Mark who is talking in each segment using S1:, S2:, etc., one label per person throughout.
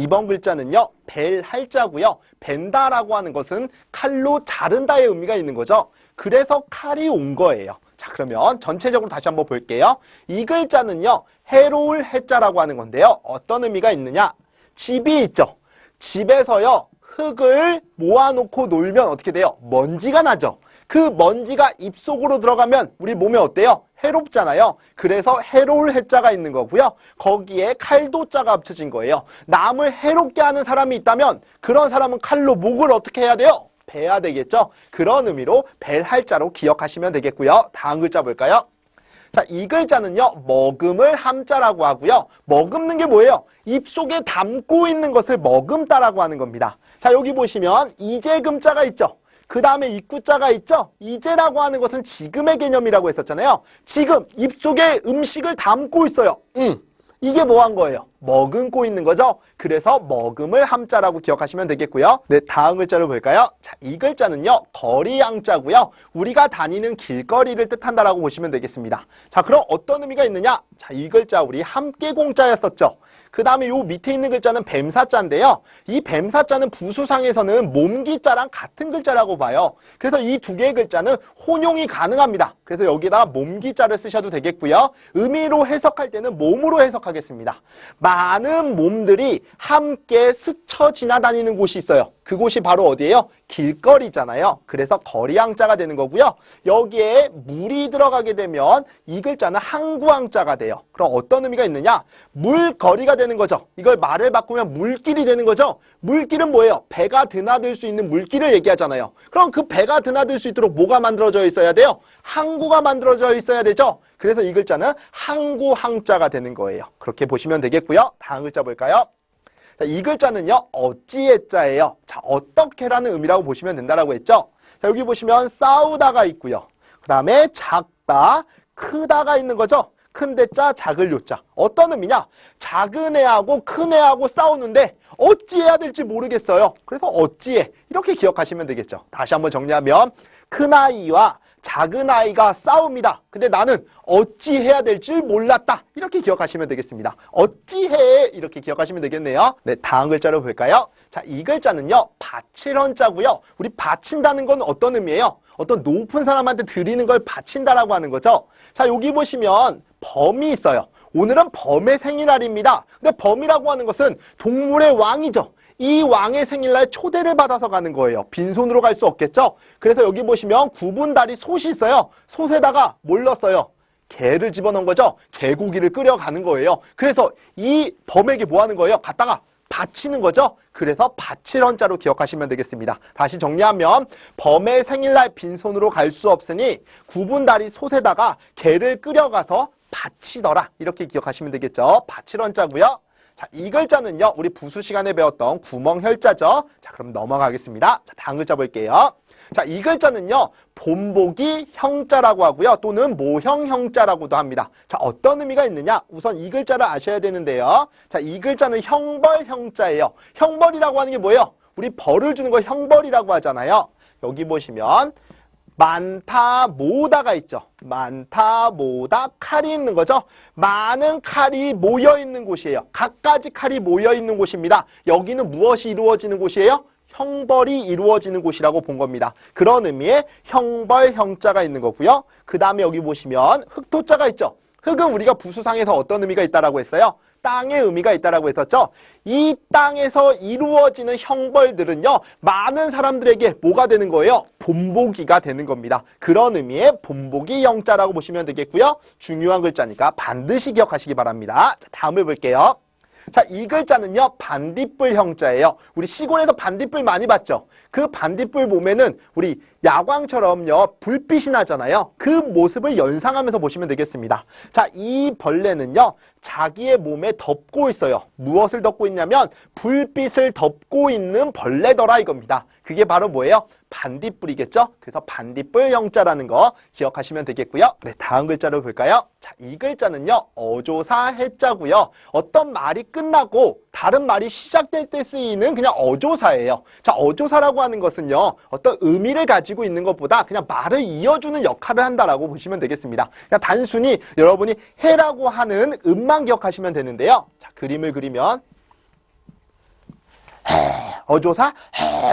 S1: 2번 글자는요, 벨 할자고요. 벤다라고 하는 것은 칼로 자른다의 의미가 있는 거죠. 그래서 칼이 온 거예요. 자, 그러면 전체적으로 다시 한번 볼게요. 이 글자는요, 해로울 해자라고 하는 건데요. 어떤 의미가 있느냐? 집이 있죠. 집에서요, 흙을 모아놓고 놀면 어떻게 돼요? 먼지가 나죠. 그 먼지가 입속으로 들어가면 우리 몸에 어때요? 해롭잖아요. 그래서 해로울 해자가 있는 거고요. 거기에 칼도자가 합쳐진 거예요. 남을 해롭게 하는 사람이 있다면 그런 사람은 칼로 목을 어떻게 해야 돼요? 베야 되겠죠. 그런 의미로 벨 할자로 기억하시면 되겠고요. 다음 글자 볼까요? 자, 이 글자는요, 머금을 함자라고 하고요. 머금는 게 뭐예요? 입속에 담고 있는 것을 머금다라고 하는 겁니다. 자, 여기 보시면 이재금자가 있죠. 그 다음에 입구자가 있죠. 이제라고 하는 것은 지금의 개념이라고 했었잖아요. 지금 입속에 음식을 담고 있어요. 이게 뭐 한 거예요? 머금고 있는 거죠. 그래서 머금을 함자라고 기억하시면 되겠고요. 네, 다음 글자를 볼까요? 자, 이 글자는요, 거리양자고요. 우리가 다니는 길거리를 뜻한다라고 보시면 되겠습니다. 자, 그럼 어떤 의미가 있느냐? 자, 이 글자 우리 함께 공자였었죠. 그 다음에 요 밑에 있는 글자는 뱀사자인데요. 이 뱀사자는 부수상에서는 몸기자랑 같은 글자라고 봐요. 그래서 이 두 개의 글자는 혼용이 가능합니다. 그래서 여기다가 몸기자를 쓰셔도 되겠고요. 의미로 해석할 때는 몸으로 해석하겠습니다. 많은 몸들이 함께 스쳐 지나다니는 곳이 있어요. 그곳이 바로 어디예요? 길거리잖아요. 그래서 거리항자가 되는 거고요. 여기에 물이 들어가게 되면 이 글자는 항구항자가 돼요. 그럼 어떤 의미가 있느냐? 물거리가 되는 거죠. 이걸 말을 바꾸면 물길이 되는 거죠. 물길은 뭐예요? 배가 드나들 수 있는 물길을 얘기하잖아요. 그럼 그 배가 드나들 수 있도록 뭐가 만들어져 있어야 돼요? 항구가 만들어져 있어야 되죠. 그래서 이 글자는 항구항자가 되는 거예요. 그렇게 보시면 되겠고요. 다음 글자 볼까요? 자, 이 글자는요, 어찌해자예요. 자, 어떻게라는 의미라고 보시면 된다라고 했죠. 자, 여기 보시면 싸우다가 있고요. 그 다음에 작다, 크다가 있는 거죠. 큰 대자, 작을 요자. 어떤 의미냐? 작은 애하고 큰 애하고 싸우는데 어찌해야 될지 모르겠어요. 그래서 어찌해. 이렇게 기억하시면 되겠죠. 다시 한번 정리하면 큰 아이와 작은 아이가 싸웁니다. 근데 나는 어찌해야 될지 몰랐다. 이렇게 기억하시면 되겠습니다. 어찌해 이렇게 기억하시면 되겠네요. 네, 다음 글자를 볼까요? 자, 이 글자는요, 바칠헌자고요. 우리 바친다는 건 어떤 의미예요? 어떤 높은 사람한테 드리는 걸 바친다라고 하는 거죠. 자, 여기 보시면 범이 있어요. 오늘은 범의 생일날입니다. 근데 범이라고 하는 것은 동물의 왕이죠. 이 왕의 생일날 초대를 받아서 가는 거예요. 빈손으로 갈 수 없겠죠? 그래서 여기 보시면 구분다리 솥이 있어요. 솥에다가 뭘 넣었어요? 게를 집어넣은 거죠? 개고기를 끓여가는 거예요. 그래서 이 범에게 뭐 하는 거예요? 갖다가 바치는 거죠? 그래서 바칠헌자로 기억하시면 되겠습니다. 다시 정리하면 범의 생일날 빈손으로 갈 수 없으니 구분다리 솥에다가 게를 끓여가서 바치더라. 이렇게 기억하시면 되겠죠? 바칠헌자고요. 자, 이 글자는요, 우리 부수 시간에 배웠던 구멍혈자죠. 자, 그럼 넘어가겠습니다. 자, 다음 글자 볼게요. 자, 이 글자는요, 본보기 형자라고 하고요. 또는 모형 형자라고도 합니다. 자, 어떤 의미가 있느냐? 우선 이 글자를 아셔야 되는데요. 자, 이 글자는 형벌 형자예요. 형벌이라고 하는 게 뭐예요? 우리 벌을 주는 거 형벌이라고 하잖아요. 여기 보시면 많다, 모다가 있죠. 많다, 모다, 칼이 있는 거죠. 많은 칼이 모여있는 곳이에요. 갖가지 칼이 모여있는 곳입니다. 여기는 무엇이 이루어지는 곳이에요? 형벌이 이루어지는 곳이라고 본 겁니다. 그런 의미의 형벌 형자가 있는 거고요. 그 다음에 여기 보시면 흑토자가 있죠. 흑은 우리가 부수상에서 어떤 의미가 있다라고 했어요? 땅의 의미가 있다라고 했었죠. 이 땅에서 이루어지는 형벌들은요, 많은 사람들에게 뭐가 되는 거예요? 본보기가 되는 겁니다. 그런 의미의 본보기 형자라고 보시면 되겠고요. 중요한 글자니까 반드시 기억하시기 바랍니다. 자, 다음을 볼게요. 자, 이 글자는요, 반딧불 형자예요. 우리 시골에서 반딧불 많이 봤죠? 그 반딧불 보면은 우리 야광처럼요, 불빛이 나잖아요. 그 모습을 연상하면서 보시면 되겠습니다. 자, 이 벌레는요, 자기의 몸에 덮고 있어요. 무엇을 덮고 있냐면 불빛을 덮고 있는 벌레더라 이겁니다. 그게 바로 뭐예요? 반딧불이겠죠? 그래서 반딧불 형자라는 거 기억하시면 되겠고요. 네, 다음 글자를 볼까요? 자, 이 글자는요, 어조사 해자고요. 어떤 말이 끝나고 다른 말이 시작될 때 쓰이는 그냥 어조사예요. 자, 어조사라고 하는 것은요, 어떤 의미를 가지고 있는 것보다 그냥 말을 이어주는 역할을 한다라고 보시면 되겠습니다. 그냥 단순히 여러분이 해라고 하는 음만 기억하시면 되는데요. 자, 그림을 그리면 어조사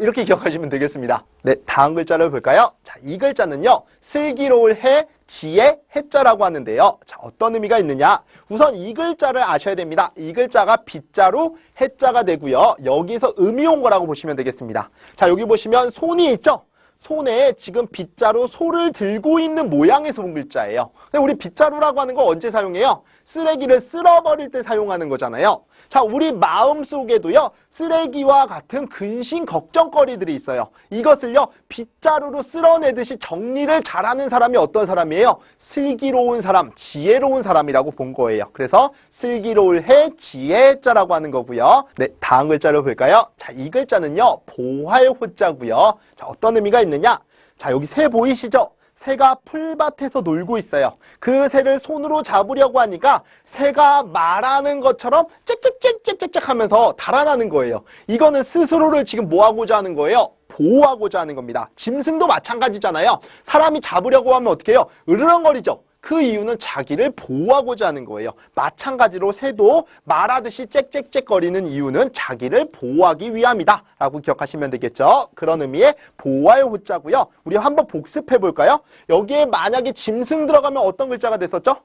S1: 이렇게 기억하시면 되겠습니다. 네, 다음 글자를 볼까요? 자, 이 글자는요, 슬기로울 해, 지혜, 해자라고 하는데요. 자, 어떤 의미가 있느냐? 우선 이 글자를 아셔야 됩니다. 이 글자가 빗자루, 해자가 되고요. 여기서 음이 온 거라고 보시면 되겠습니다. 자, 여기 보시면 손이 있죠? 손에 지금 빗자루, 소를 들고 있는 모양에서 온 글자예요. 근데 우리 빗자루라고 하는 거 언제 사용해요? 쓰레기를 쓸어버릴 때 사용하는 거잖아요. 자, 우리 마음속에도요, 쓰레기와 같은 근심 걱정거리들이 있어요. 이것을요, 빗자루로 쓸어내듯이 정리를 잘하는 사람이 어떤 사람이에요? 슬기로운 사람, 지혜로운 사람이라고 본 거예요. 그래서 슬기로울 해, 지혜자라고 하는 거고요. 네, 다음 글자를 볼까요? 자, 이 글자는요, 보활호자고요. 자, 어떤 의미가 있느냐? 자, 여기 새 보이시죠? 새가 풀밭에서 놀고 있어요. 그 새를 손으로 잡으려고 하니까 새가 말하는 것처럼 짹짹짹짹짹 하면서 달아나는 거예요. 이거는 스스로를 지금 뭐 하고자 하는 거예요? 보호하고자 하는 겁니다. 짐승도 마찬가지잖아요. 사람이 잡으려고 하면 어떻게 해요? 으르렁거리죠. 그 이유는 자기를 보호하고자 하는 거예요. 마찬가지로 새도 말하듯이 짹짹짹거리는 이유는 자기를 보호하기 위함이다 라고 기억하시면 되겠죠. 그런 의미의 보호할 호자고요. 우리 한번 복습해 볼까요? 여기에 만약에 짐승 들어가면 어떤 글자가 됐었죠?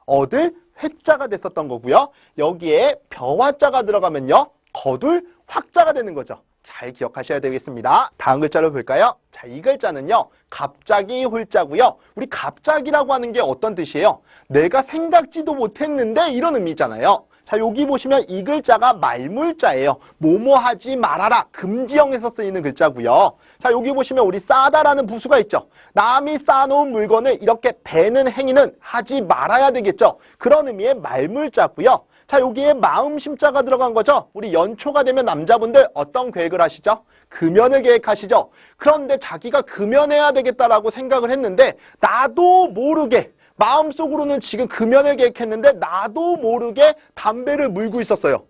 S1: 얻을 회자가 됐었던 거고요. 여기에 벼화자가 들어가면요, 거둘 확자가 되는 거죠. 잘 기억하셔야 되겠습니다. 다음 글자를 볼까요? 자, 이 글자는요, 갑자기 홀자고요. 우리 갑자기라고 하는 게 어떤 뜻이에요? 내가 생각지도 못했는데 이런 의미잖아요. 자, 여기 보시면 이 글자가 말물자예요. 뭐뭐 하지 말아라, 금지형에서 쓰이는 글자고요. 자, 여기 보시면 우리 싸다라는 부수가 있죠. 남이 쌓아놓은 물건을 이렇게 베는 행위는 하지 말아야 되겠죠. 그런 의미의 말물자고요. 자, 여기에 마음심자가 들어간 거죠. 우리 연초가 되면 남자분들 어떤 계획을 하시죠? 금연을 계획하시죠. 그런데 자기가 금연해야 되겠다라고 생각을 했는데 나도 모르게 마음속으로는 지금 금연을 계획했는데 나도 모르게 담배를 물고 있었어요.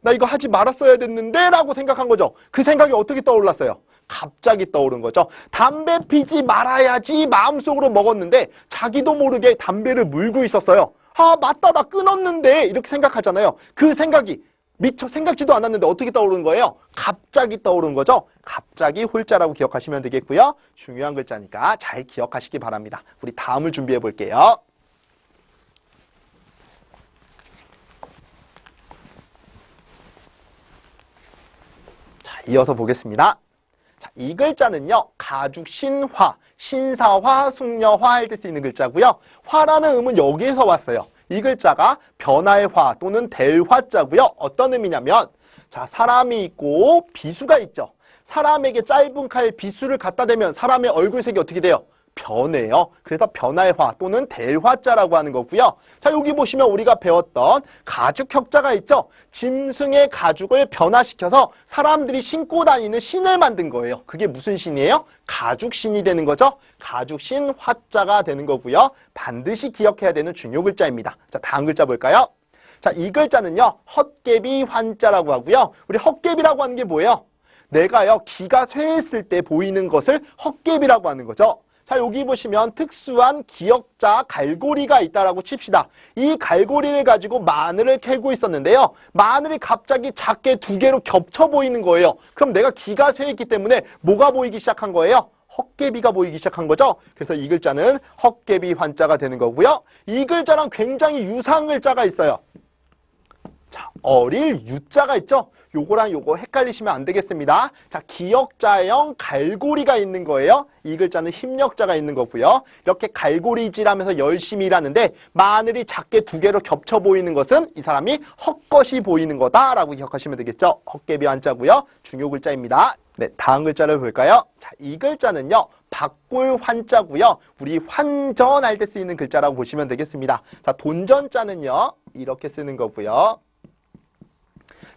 S1: 나 이거 하지 말았어야 됐는데 라고 생각한 거죠. 그 생각이 어떻게 떠올랐어요? 갑자기 떠오른 거죠. 담배 피지 말아야지 마음속으로 먹었는데 자기도 모르게 담배를 물고 있었어요. 아, 맞다, 나 끊었는데 이렇게 생각하잖아요. 그 생각이 미처 생각지도 않았는데 어떻게 떠오르는 거예요? 갑자기 떠오른 거죠. 갑자기 홀자라고 기억하시면 되겠고요. 중요한 글자니까 잘 기억하시기 바랍니다. 우리 다음을 준비해 볼게요. 자, 이어서 보겠습니다. 자, 이 글자는요, 가죽신화, 신사화, 숙녀화 할 때 쓰이는 글자고요. 화라는 음은 여기에서 왔어요. 이 글자가 변화의 화 또는 될 화자고요. 어떤 의미냐면, 자, 사람이 있고 비수가 있죠. 사람에게 짧은 칼 비수를 갖다 대면 사람의 얼굴색이 어떻게 돼요? 변해요. 그래서 변화의 화 또는 될 화자라고 하는 거고요. 자, 여기 보시면 우리가 배웠던 가죽혁자가 있죠. 짐승의 가죽을 변화시켜서 사람들이 신고 다니는 신을 만든 거예요. 그게 무슨 신이에요? 가죽신이 되는 거죠. 가죽신 화자가 되는 거고요. 반드시 기억해야 되는 중요 글자입니다. 자, 다음 글자 볼까요? 자, 이 글자는요, 헛개비 환자라고 하고요. 우리 헛개비라고 하는 게 뭐예요? 내가요, 기가 쇠했을 때 보이는 것을 헛개비라고 하는 거죠. 자, 여기 보시면 특수한 기역자 갈고리가 있다라고 칩시다. 이 갈고리를 가지고 마늘을 캐고 있었는데요. 마늘이 갑자기 작게 두 개로 겹쳐 보이는 거예요. 그럼 내가 기가 쇠했기 때문에 뭐가 보이기 시작한 거예요? 헛개비가 보이기 시작한 거죠. 그래서 이 글자는 헛개비 환자가 되는 거고요. 이 글자랑 굉장히 유사한 글자가 있어요. 자, 어릴 유자가 있죠. 요거랑 요거 헷갈리시면 안 되겠습니다. 자, 기역자형 갈고리가 있는 거예요. 이 글자는 힘력자가 있는 거고요. 이렇게 갈고리질하면서 열심히 일하는데 마늘이 작게 두 개로 겹쳐 보이는 것은 이 사람이 헛것이 보이는 거다라고 기억하시면 되겠죠. 헛개비 한자고요. 중요 글자입니다. 네, 다음 글자를 볼까요? 자, 이 글자는요, 박골 환자고요. 우리 환전할 때 쓰이는 글자라고 보시면 되겠습니다. 자, 돈전자는요, 이렇게 쓰는 거고요.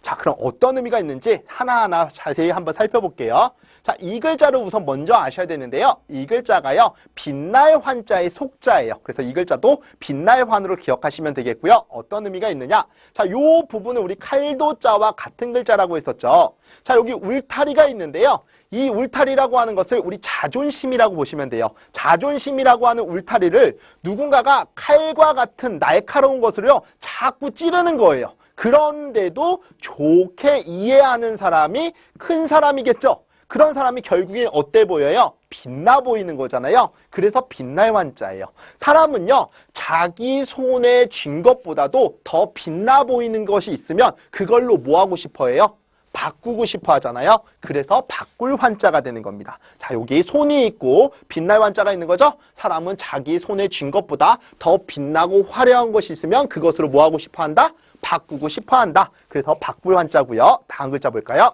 S1: 자, 그럼 어떤 의미가 있는지 하나하나 자세히 한번 살펴볼게요. 자, 이 글자를 우선 먼저 아셔야 되는데요. 이 글자가요, 빛날 환자의 속자예요. 그래서 이 글자도 빛날 환으로 기억하시면 되겠고요. 어떤 의미가 있느냐? 자, 요 부분은 우리 칼도자와 같은 글자라고 했었죠. 자, 여기 울타리가 있는데요. 이 울타리라고 하는 것을 우리 자존심이라고 보시면 돼요. 자존심이라고 하는 울타리를 누군가가 칼과 같은 날카로운 것으로요, 자꾸 찌르는 거예요. 그런데도 좋게 이해하는 사람이 큰 사람이겠죠. 그런 사람이 결국엔 어때 보여요? 빛나 보이는 거잖아요. 그래서 빛날 환자예요. 사람은요, 자기 손에 쥔 것보다도 더 빛나 보이는 것이 있으면 그걸로 뭐 하고 싶어 해요? 바꾸고 싶어 하잖아요. 그래서 바꿀 환자가 되는 겁니다. 자, 여기 손이 있고 빛날 환자가 있는 거죠. 사람은 자기 손에 쥔 것보다 더 빛나고 화려한 것이 있으면 그것으로 뭐 하고 싶어 한다? 바꾸고 싶어 한다. 그래서 바꿀 환자고요. 다음 글자 볼까요?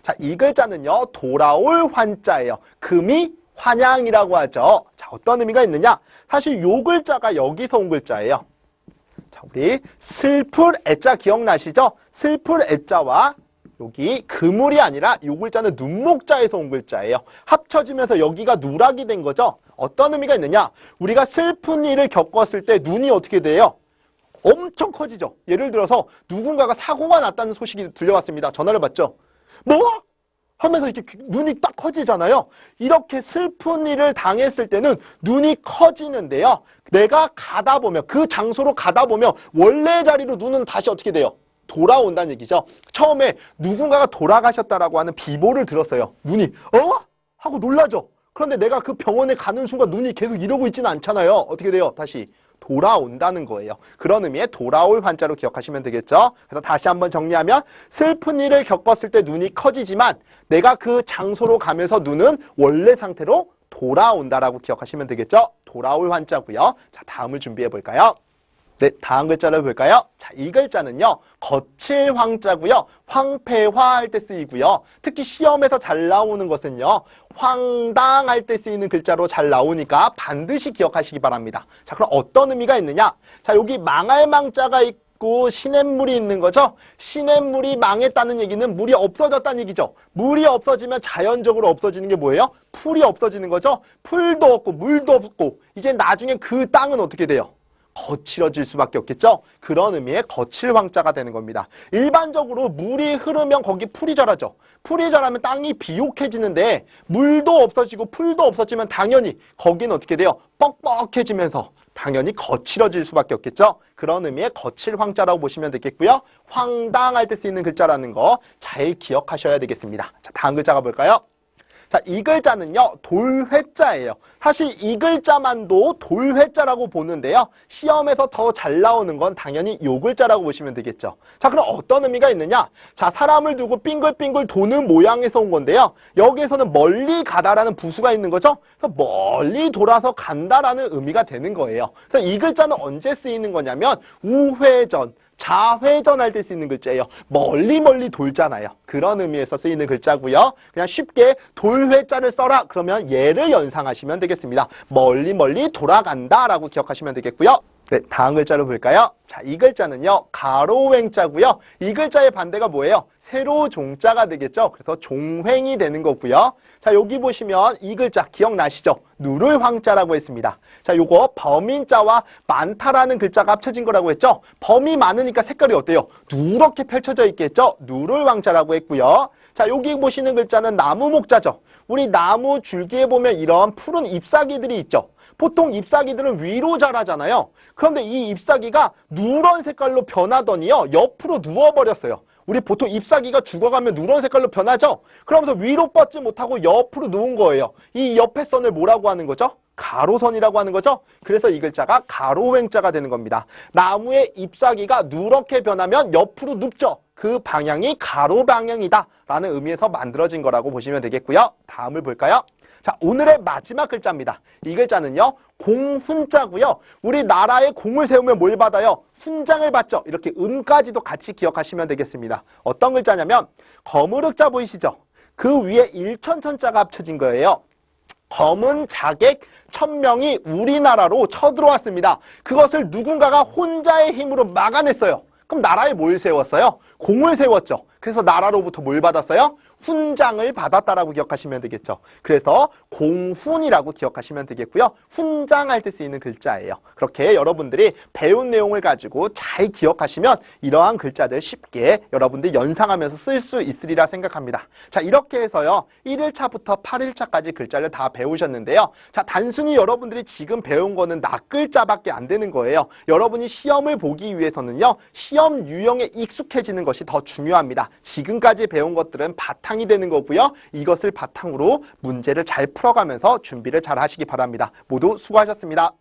S1: 자, 이 글자는요, 돌아올 환자예요. 금이 환양이라고 하죠. 자, 어떤 의미가 있느냐? 사실 요 글자가 여기서 온 글자예요. 자, 우리 슬플 애자 기억나시죠? 슬플 애자와 여기 그물이 아니라 요 글자는 눈목자에서 온 글자예요. 합쳐지면서 여기가 누락이 된 거죠. 어떤 의미가 있느냐? 우리가 슬픈 일을 겪었을 때 눈이 어떻게 돼요? 엄청 커지죠. 예를 들어서 누군가가 사고가 났다는 소식이 들려왔습니다. 전화를 받죠. 뭐? 하면서 이렇게 눈이 딱 커지잖아요. 이렇게 슬픈 일을 당했을 때는 눈이 커지는데요. 내가 가다 보면, 그 장소로 가다 보면 원래 자리로 눈은 다시 어떻게 돼요? 돌아온다는 얘기죠. 처음에 누군가가 돌아가셨다라고 하는 비보를 들었어요. 눈이 하고 놀라죠. 그런데 내가 그 병원에 가는 순간 눈이 계속 이러고 있지는 않잖아요. 어떻게 돼요? 다시 돌아온다는 거예요. 그런 의미의 돌아올 환자로 기억하시면 되겠죠. 그래서 다시 한번 정리하면 슬픈 일을 겪었을 때 눈이 커지지만 내가 그 장소로 가면서 눈은 원래 상태로 돌아온다라고 기억하시면 되겠죠. 돌아올 환자고요. 자, 다음을 준비해 볼까요? 네, 다음 글자를 볼까요? 자, 이 글자는요, 거칠 황자고요. 황폐화할 때 쓰이고요. 특히 시험에서 잘 나오는 것은요, 황당할 때 쓰이는 글자로 잘 나오니까 반드시 기억하시기 바랍니다. 자, 그럼 어떤 의미가 있느냐? 자, 여기 망할 망자가 있고 시냇물이 있는 거죠. 시냇물이 망했다는 얘기는 물이 없어졌다는 얘기죠. 물이 없어지면 자연적으로 없어지는 게 뭐예요? 풀이 없어지는 거죠. 풀도 없고 물도 없고 이제 나중에 그 땅은 어떻게 돼요? 거칠어질 수밖에 없겠죠. 그런 의미의 거칠 황자가 되는 겁니다. 일반적으로 물이 흐르면 거기 풀이 자라죠. 풀이 자라면 땅이 비옥해지는데 물도 없어지고 풀도 없어지면 당연히 거기는 어떻게 돼요? 뻑뻑해지면서 당연히 거칠어질 수밖에 없겠죠. 그런 의미의 거칠 황자라고 보시면 되겠고요. 황당할 때 쓰이는 글자라는 거 잘 기억하셔야 되겠습니다. 자, 다음 글자가 볼까요? 자, 이 글자는요, 돌회자예요. 사실 이 글자만도 돌회자라고 보는데요. 시험에서 더 잘 나오는 건 당연히 요 글자라고 보시면 되겠죠. 자, 그럼 어떤 의미가 있느냐? 자, 사람을 두고 빙글빙글 도는 모양에서 온 건데요. 여기에서는 멀리 가다라는 부수가 있는 거죠. 그래서 멀리 돌아서 간다라는 의미가 되는 거예요. 그래서 이 글자는 언제 쓰이는 거냐면 우회전, 좌회전할 때 쓰이는 글자예요. 멀리 돌잖아요. 그런 의미에서 쓰이는 글자고요. 그냥 쉽게 돌회자를 써라 그러면 얘를 연상하시면 되겠습니다. 멀리 돌아간다라고 기억하시면 되겠고요. 네, 다음 글자로 볼까요? 자, 이 글자는요, 가로횡자고요. 이 글자의 반대가 뭐예요? 세로 종자가 되겠죠? 그래서 종횡이 되는 거고요. 자, 여기 보시면 이 글자 기억나시죠? 누를 황자라고 했습니다. 자, 요거 범인자와 많다라는 글자가 합쳐진 거라고 했죠? 범이 많으니까 색깔이 어때요? 누렇게 펼쳐져 있겠죠? 누를 황자라고 했고요. 자, 여기 보시는 글자는 나무 목자죠? 우리 나무 줄기에 보면 이런 푸른 잎사귀들이 있죠? 보통 잎사귀들은 위로 자라잖아요. 그런데 이 잎사귀가 누런 색깔로 변하더니요, 옆으로 누워버렸어요. 우리 보통 잎사귀가 죽어가면 누런 색깔로 변하죠? 그러면서 위로 뻗지 못하고 옆으로 누운 거예요. 이 옆에 선을 뭐라고 하는 거죠? 가로선이라고 하는 거죠? 그래서 이 글자가 가로횡자가 되는 겁니다. 나무의 잎사귀가 누렇게 변하면 옆으로 눕죠? 그 방향이 가로 방향이다 라는 의미에서 만들어진 거라고 보시면 되겠고요. 다음을 볼까요? 자, 오늘의 마지막 글자입니다. 이 글자는요, 공훈자고요. 우리나라에 공을 세우면 뭘 받아요? 훈장을 받죠. 이렇게 음까지도 같이 기억하시면 되겠습니다. 어떤 글자냐면 거무륵자 보이시죠? 그 위에 일천천자가 합쳐진 거예요. 검은 자객 1000명이 우리나라로 쳐들어왔습니다. 그것을 누군가가 혼자의 힘으로 막아냈어요. 그럼 나라에 뭘 세웠어요? 공을 세웠죠. 그래서 나라로부터 뭘 받았어요? 훈장을 받았다라고 기억하시면 되겠죠. 그래서 공훈이라고 기억하시면 되겠고요. 훈장할 때 쓰이는 글자예요. 그렇게 여러분들이 배운 내용을 가지고 잘 기억하시면 이러한 글자들 쉽게 여러분들이 연상하면서 쓸 수 있으리라 생각합니다. 자, 이렇게 해서요. 1일차부터 8일차까지 글자를 다 배우셨는데요. 자, 단순히 여러분들이 지금 배운 거는 낱글자밖에 안 되는 거예요. 여러분이 시험을 보기 위해서는요. 시험 유형에 익숙해지는 것이 더 중요합니다. 지금까지 배운 것들은 바탕이 되는 거고요. 이것을 바탕으로 문제를 잘 풀어가면서 준비를 잘 하시기 바랍니다. 모두 수고하셨습니다.